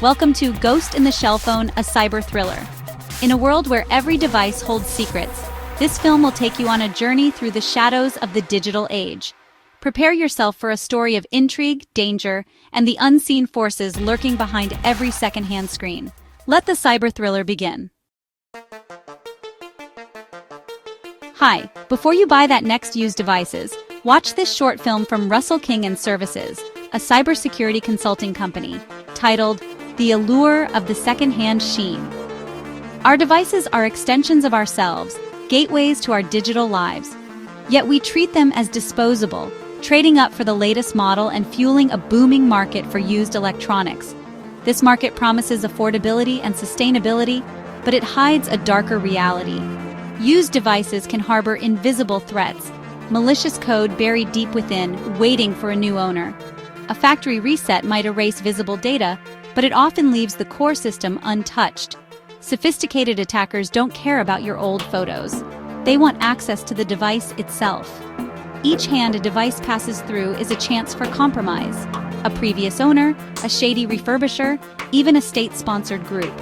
Welcome to Ghost in the Shellphone, a cyber thriller. In a world where every device holds secrets, this film will take you on a journey through the shadows of the digital age. Prepare yourself for a story of intrigue, danger, and the unseen forces lurking behind every secondhand screen. Let the cyber thriller begin. Hi, before you buy that next used devices, watch this short film from Russell King & Services, a cybersecurity consulting company, titled The Allure of the Secondhand Sheen. Our devices are extensions of ourselves, gateways to our digital lives. Yet we treat them as disposable, trading up for the latest model and fueling a booming market for used electronics. This market promises affordability and sustainability, but it hides a darker reality. Used devices can harbor invisible threats, malicious code buried deep within, waiting for a new owner. A factory reset might erase visible data, but it often leaves the core system untouched. Sophisticated attackers don't care about your old photos. They want access to the device itself. Each hand a device passes through is a chance for compromise. A previous owner, a shady refurbisher, even a state-sponsored group.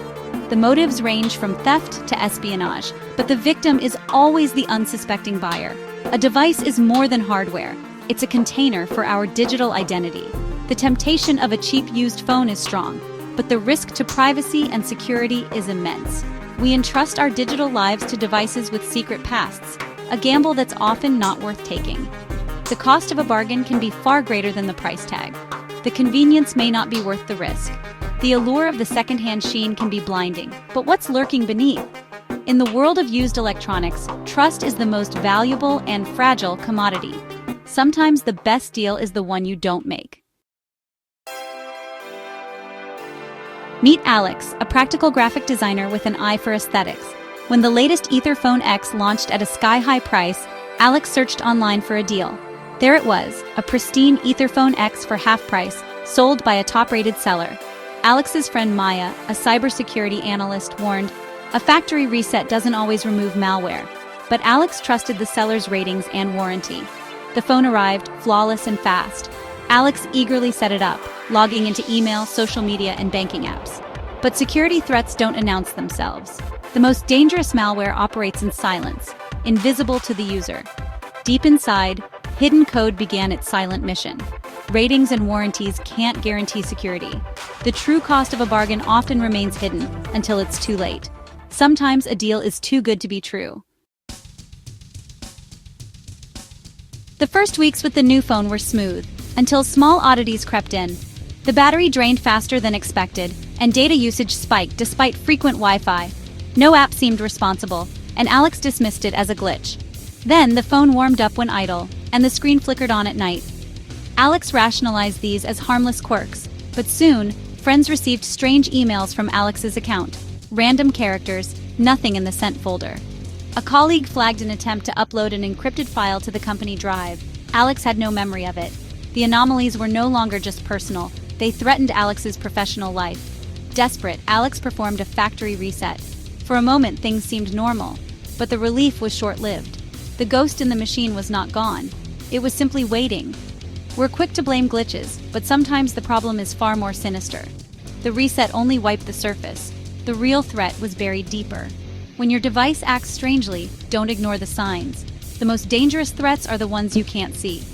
The motives range from theft to espionage, but the victim is always the unsuspecting buyer. A device is more than hardware. It's a container for our digital identity. The temptation of a cheap used phone is strong, but the risk to privacy and security is immense. We entrust our digital lives to devices with secret pasts, a gamble that's often not worth taking. The cost of a bargain can be far greater than the price tag. The convenience may not be worth the risk. The allure of the secondhand sheen can be blinding, but what's lurking beneath? In the world of used electronics, trust is the most valuable and fragile commodity. Sometimes the best deal is the one you don't make. Meet Alex, a practical graphic designer with an eye for aesthetics. When the latest Etherphone X launched at a sky-high price, Alex searched online for a deal. There it was, a pristine Etherphone X for half price, sold by a top-rated seller. Alex's friend Maya, a cybersecurity analyst, warned, "A factory reset doesn't always remove malware." But Alex trusted the seller's ratings and warranty. The phone arrived, flawless and fast. Alex eagerly set it up, logging into email, social media, and banking apps. But security threats don't announce themselves. The most dangerous malware operates in silence, invisible to the user. Deep inside, hidden code began its silent mission. Ratings and warranties can't guarantee security. The true cost of a bargain often remains hidden until it's too late. Sometimes a deal is too good to be true. The first weeks with the new phone were smooth, until small oddities crept in. The battery drained faster than expected, and data usage spiked despite frequent Wi-Fi. No app seemed responsible, and Alex dismissed it as a glitch. Then the phone warmed up when idle, and the screen flickered on at night. Alex rationalized these as harmless quirks, but soon, friends received strange emails from Alex's account. Random characters, nothing in the sent folder. A colleague flagged an attempt to upload an encrypted file to the company drive. Alex had no memory of it. The anomalies were no longer just personal, they threatened Alex's professional life. Desperate, Alex performed a factory reset. For a moment, things seemed normal, but the relief was short-lived. The ghost in the machine was not gone. It was simply waiting. We're quick to blame glitches, but sometimes the problem is far more sinister. The reset only wiped the surface. The real threat was buried deeper. When your device acts strangely, don't ignore the signs. The most dangerous threats are the ones you can't see.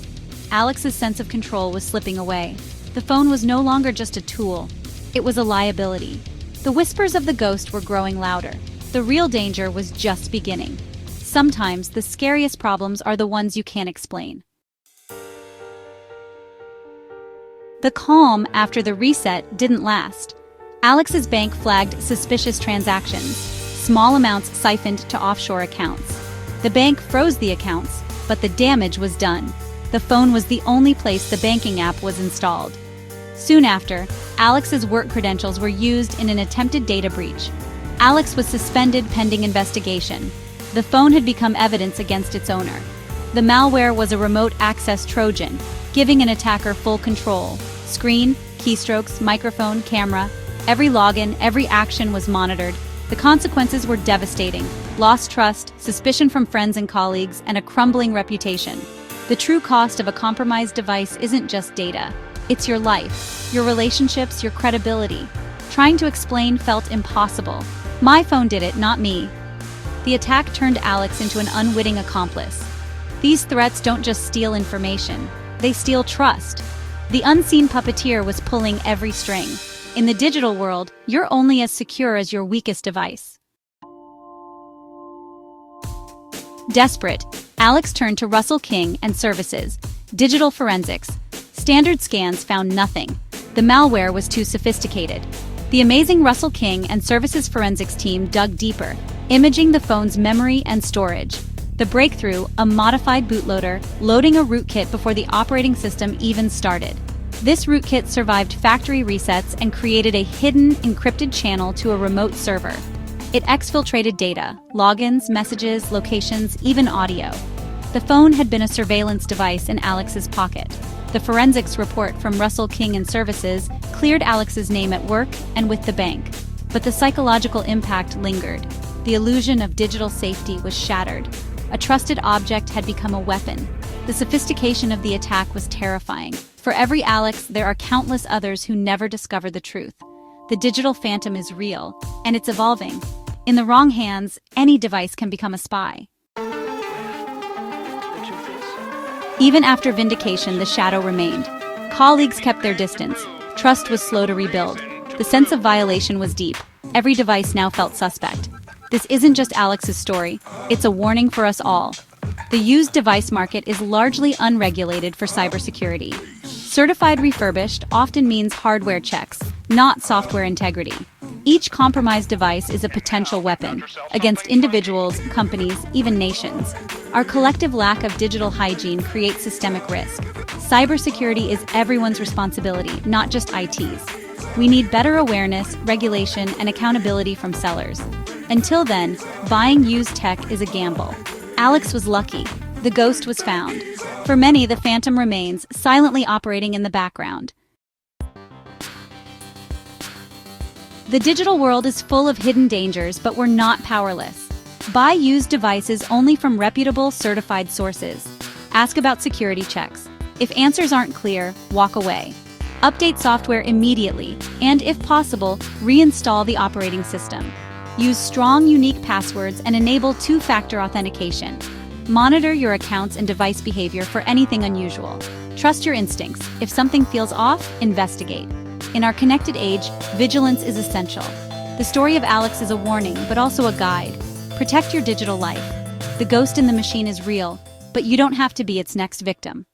Alex's sense of control was slipping away. The phone was no longer just a tool. It was a liability. The whispers of the ghost were growing louder. The real danger was just beginning. Sometimes the scariest problems are the ones you can't explain. The calm after the reset didn't last. Alex's bank flagged suspicious transactions, small amounts siphoned to offshore accounts. The bank froze the accounts, but the damage was done. The phone was the only place the banking app was installed. Soon after, Alex's work credentials were used in an attempted data breach. Alex was suspended pending investigation. The phone had become evidence against its owner. The malware was a remote access Trojan, giving an attacker full control. Screen, keystrokes, microphone, camera, every login, every action was monitored. The consequences were devastating. Lost trust, suspicion from friends and colleagues, and a crumbling reputation. The true cost of a compromised device isn't just data. It's your life, your relationships, your credibility. Trying to explain felt impossible. My phone did it, not me. The attack turned Alex into an unwitting accomplice. These threats don't just steal information, they steal trust. The unseen puppeteer was pulling every string. In the digital world, you're only as secure as your weakest device. Desperate, Alex turned to Russell King and Services, Digital Forensics. Standard scans found nothing. The malware was too sophisticated. The amazing Russell King and Services Forensics team dug deeper, imaging the phone's memory and storage. The breakthrough, a modified bootloader, loading a rootkit before the operating system even started. This rootkit survived factory resets and created a hidden, encrypted channel to a remote server. It exfiltrated data, logins, messages, locations, even audio. The phone had been a surveillance device in Alex's pocket. The forensics report from Russell King and Services cleared Alex's name at work and with the bank. But the psychological impact lingered. The illusion of digital safety was shattered. A trusted object had become a weapon. The sophistication of the attack was terrifying. For every Alex, there are countless others who never discover the truth. The digital phantom is real, and it's evolving. In the wrong hands, any device can become a spy. Even after vindication, the shadow remained. Colleagues kept their distance. Trust was slow to rebuild. The sense of violation was deep. Every device now felt suspect. This isn't just Alex's story, it's a warning for us all. The used device market is largely unregulated for cybersecurity. Certified refurbished often means hardware checks, not software integrity. Each compromised device is a potential weapon against individuals, companies, even nations. Our collective lack of digital hygiene creates systemic risk. Cybersecurity is everyone's responsibility, not just IT's. We need better awareness, regulation, and accountability from sellers. Until then, buying used tech is a gamble. Alex was lucky. The ghost was found. For many, the phantom remains, silently operating in the background. The digital world is full of hidden dangers, but we're not powerless. Buy used devices only from reputable, certified sources. Ask about security checks. If answers aren't clear, walk away. Update software immediately, and if possible, reinstall the operating system. Use strong, unique passwords and enable two-factor authentication. Monitor your accounts and device behavior for anything unusual. Trust your instincts. If something feels off, investigate. In our connected age, vigilance is essential. The story of Alex is a warning, but also a guide. Protect your digital life. The ghost in the machine is real, but you don't have to be its next victim.